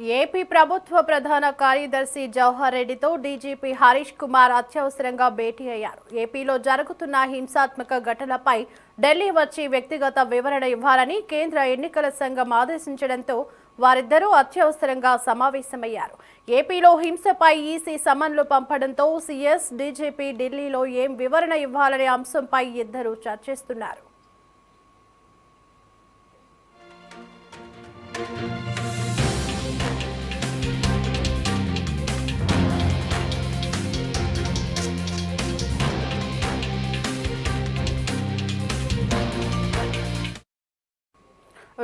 AP ప్రభుత్వ ప్రధాన కార్యదర్శి జవహర్ రెడ్డితో డీజీపీ హరీష్ కుమార్ అత్యవసరంగా భేటీ అయ్యారు. ఏపీలో జరుగుతున్న హింసాత్మక ఘటనలపై ఢిల్లీ వచ్చి వ్యక్తిగత వివరణ ఇవ్వాలని కేంద్ర ఎన్నికల సంఘం ఆదేశించడంతో వారిద్దరూ అత్యవసరంగా సమావేశమయ్యారు. ఏపీలో హింసపై ఈసీ సమన్లు పంపడంతో సీఎస్, డీజీపీ ఢిల్లీలో ఏం వివరణ ఇవ్వాలనే అంశంపై ఇద్దరు చర్చిస్తున్నారు.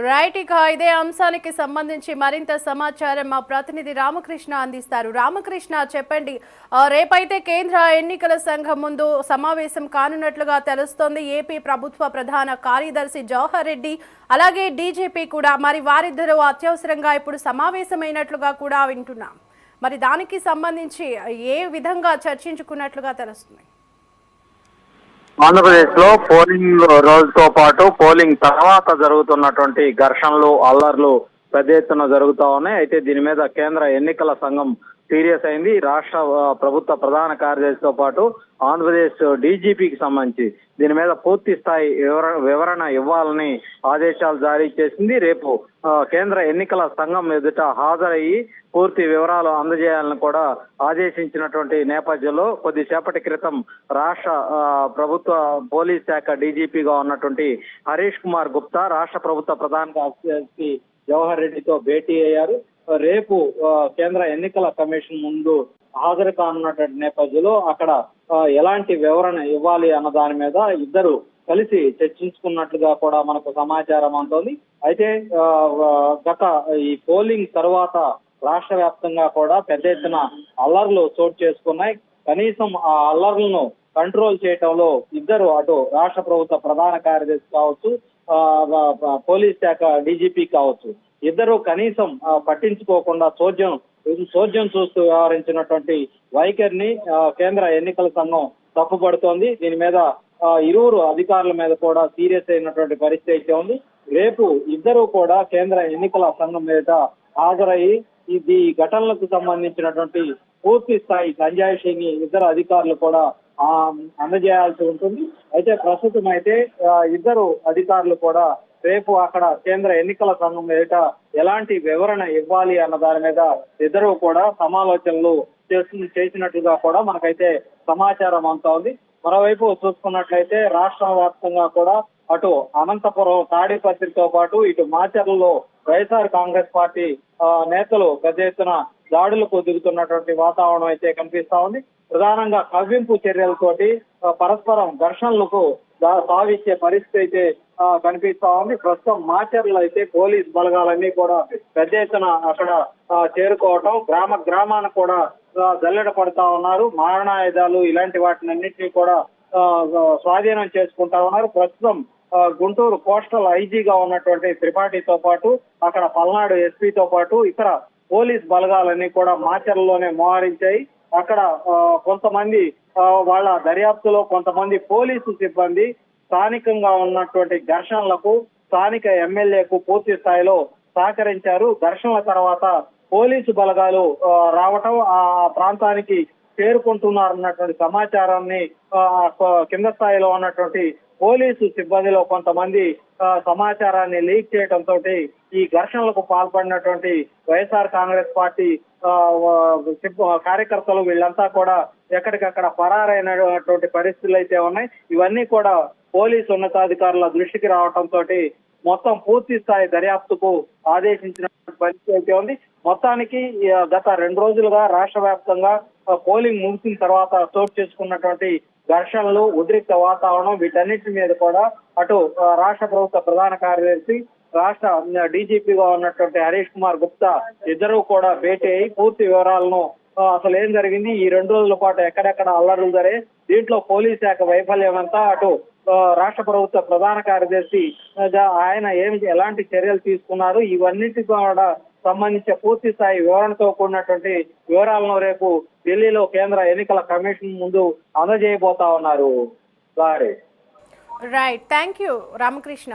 రైట్, ఇక ఇదే అంశానికి సంబంధించి మరింత సమాచారం మా ప్రతినిధి రామకృష్ణ అందిస్తారు. రామకృష్ణ, చెప్పండి. రేపైతే కేంద్ర ఎన్నికల సంఘం ముందు సమావేశం కానున్నట్లుగా తెలుస్తోంది. ఏపీ ప్రభుత్వ ప్రధాన కార్యదర్శి జవహర్ రెడ్డి అలాగే డీజీపీ కూడా, మరి వారిద్దరూ అత్యవసరంగా ఇప్పుడు సమావేశమైనట్లుగా కూడా వింటున్నాం. మరి దానికి సంబంధించి ఏ విధంగా చర్చించుకున్నట్లుగా తెలుస్తుంది? ఆంధ్రప్రదేశ్ లో పోలింగ్ రోజుతో పాటు పోలింగ్ తర్వాత జరుగుతున్నటువంటి ఘర్షణలు, అల్లర్లు పెద్ద ఎత్తున జరుగుతా ఉన్నాయి. అయితే దీని మీద కేంద్ర ఎన్నికల సంఘం సీరియస్ అయింది. రాష్ట్ర ప్రభుత్వ ప్రధాన కార్యదర్శితో పాటు ఆంధ్రప్రదేశ్ డీజీపీకి సంబంధించి దీని మీద పూర్తి స్థాయి వివరణ ఇవ్వాలని ఆదేశాలు జారీ చేసింది. రేపు కేంద్ర ఎన్నికల సంఘం ఎదుట హాజరయ్యి పూర్తి వివరాలు అందజేయాలని కూడా ఆదేశించినటువంటి నేపథ్యంలో కొద్దిసేపటి క్రితం రాష్ట్ర ప్రభుత్వ పోలీస్ శాఖ డీజీపీగా ఉన్నటువంటి హరీష్ కుమార్ గుప్తా రాష్ట్ర ప్రభుత్వ ప్రధాన కార్యదర్శి జవహర్ రెడ్డితో భేటీ అయ్యారు. రేపు కేంద్ర ఎన్నికల కమిషన్ ముందు హాజరు కానున్నటువంటి నేపథ్యంలో అక్కడ ఎలాంటి వివరణ ఇవ్వాలి అన్న దాని మీద ఇద్దరు కలిసి చర్చించుకున్నట్లుగా కూడా మనకు సమాచారం అందుతోంది. అయితే గత ఈ పోలింగ్ తర్వాత రాష్ట్ర వ్యాప్తంగా కూడా పెద్ద ఎత్తున అల్లర్లు చోటు చేసుకున్నాయి. కనీసం ఆ అల్లర్లను కంట్రోల్ చేయటంలో ఇద్దరు, అటు రాష్ట్ర ప్రభుత్వ ప్రధాన కార్యదర్శి కావచ్చు, పోలీస్ శాఖ డీజీపీ కావచ్చు, ఇద్దరు కనీసం పట్టించుకోకుండా చోద్యం చూస్తూ వ్యవహరించినటువంటి వైఖరిని కేంద్ర ఎన్నికల సంఘం తప్పుపడుతోంది. దీని మీద ఇరువురు అధికారుల మీద కూడా సీరియస్ అయినటువంటి పరిస్థితి అయితే ఉంది. రేపు ఇద్దరు కూడా కేంద్ర ఎన్నికల సంఘం మీద హాజరయ్యి ఈ ఘటనలకు సంబంధించినటువంటి పూర్తి స్థాయి సంజాయిషిని ఇద్దరు అధికారులు కూడా అందజేయాల్సి ఉంటుంది. అయితే ప్రస్తుతం అయితే ఇద్దరు అధికారులు కూడా రేపు అక్కడ కేంద్ర ఎన్నికల సంఘం మీద ఎలాంటి వివరణ ఇవ్వాలి అన్న దాని మీద ఇద్దరు కూడా సమాలోచనలు చేసినట్టుగా కూడా మనకైతే సమాచారం అంతా ఉంది. మరోవైపు చూసుకున్నట్లయితే రాష్ట్ర వ్యాప్తంగా కూడా అటు అనంతపురం, తాడిపత్రితో పాటు ఇటు మాచర్లలో వైఎస్ఆర్ కాంగ్రెస్ పార్టీ నేతలు పెద్ద ఎత్తున దాడులకు దిగుతున్నటువంటి వాతావరణం అయితే కనిపిస్తా ఉంది. ప్రధానంగా కవ్వింపు చర్యలతోటి పరస్పరం ఘర్షణలకు సావిచ్చే పరిస్థితి అయితే కనిపిస్తా ఉంది. ప్రస్తుతం మాచర్లో అయితే పోలీస్ బలగాలన్నీ కూడా పెద్ద ఎత్తున అక్కడ చేరుకోవటం, గ్రామాన్ని కూడా జల్లెడ పడతా ఉన్నారు. మారణాయుధాలు ఇలాంటి వాటిని అన్నింటినీ కూడా స్వాధీనం చేసుకుంటా ఉన్నారు. ప్రస్తుతం గుంటూరు కోస్టల్ ఐజీగా ఉన్నటువంటి త్రిపాఠితో పాటు అక్కడ పల్నాడు ఎస్పీతో పాటు ఇతర పోలీస్ బలగాలన్నీ కూడా మాచర్లలోనే మోహరించాయి. అక్కడ కొంతమంది వాళ్ళ దర్యాప్తులో కొంతమంది పోలీసు సిబ్బంది స్థానికంగా ఉన్నటువంటి ఘర్షణలకు స్థానిక ఎమ్మెల్యేకు పూర్తి స్థాయిలో సహకరించారు. ఘర్షణల తర్వాత పోలీసు బలగాలు రావటం, ఆ ప్రాంతానికి చేరుకుంటున్నారన్నటువంటి సమాచారాన్ని కింద స్థాయిలో ఉన్నటువంటి పోలీసు సిబ్బందిలో కొంతమంది సమాచారాన్ని లీక్ చేయడంతో ఈ ఘర్షణలకు పాల్పడినటువంటి వైఎస్ఆర్ కాంగ్రెస్ పార్టీ కార్యకర్తలు వీళ్ళంతా కూడా ఎక్కడికక్కడ పరారైనటువంటి పరిస్థితులు అయితే ఉన్నాయి. ఇవన్నీ కూడా పోలీసు ఉన్నతాధికారుల దృష్టికి రావడంతో మొత్తం పూర్తి స్థాయి దర్యాప్తుకు ఆదేశించిన పరిస్థితి అయితే ఉంది. మొత్తానికి గత 2 రోజులుగా రాష్ట్ర వ్యాప్తంగా పోలింగ్ ముగిసిన తర్వాత చోటు చేసుకున్నటువంటి ఘర్షణలు, ఉద్రిక్త వాతావరణం, వీటన్నిటి మీద కూడా అటు రాష్ట్ర ప్రభుత్వ ప్రధాన కార్యదర్శి, రాష్ట్ర డీజీపీగా ఉన్నటువంటి హరీష్ కుమార్ గుప్తా ఇద్దరు కూడా భేటీ అయి పూర్తి వివరాలను అసలు ఏం జరిగింది, ఈ 2 రోజుల పాటు ఎక్కడెక్కడ అల్లర్లు జరిగాయి, దీంట్లో పోలీస్ శాఖ వైఫల్యం అంతా, అటు రాష్ట్ర ప్రభుత్వ ప్రధాన కార్యదర్శి ఆయన ఎలాంటి చర్యలు తీసుకున్నారు, ఇవన్నిటి కూడా సంబంధించి పూర్తి స్థాయి వివరణతో కూడినటువంటి వివరాలను రేపు ఢిల్లీలో కేంద్ర ఎన్నికల కమిషన్ ముందు అందజేయబోతా ఉన్నారు. Right, thank you Ramakrishna.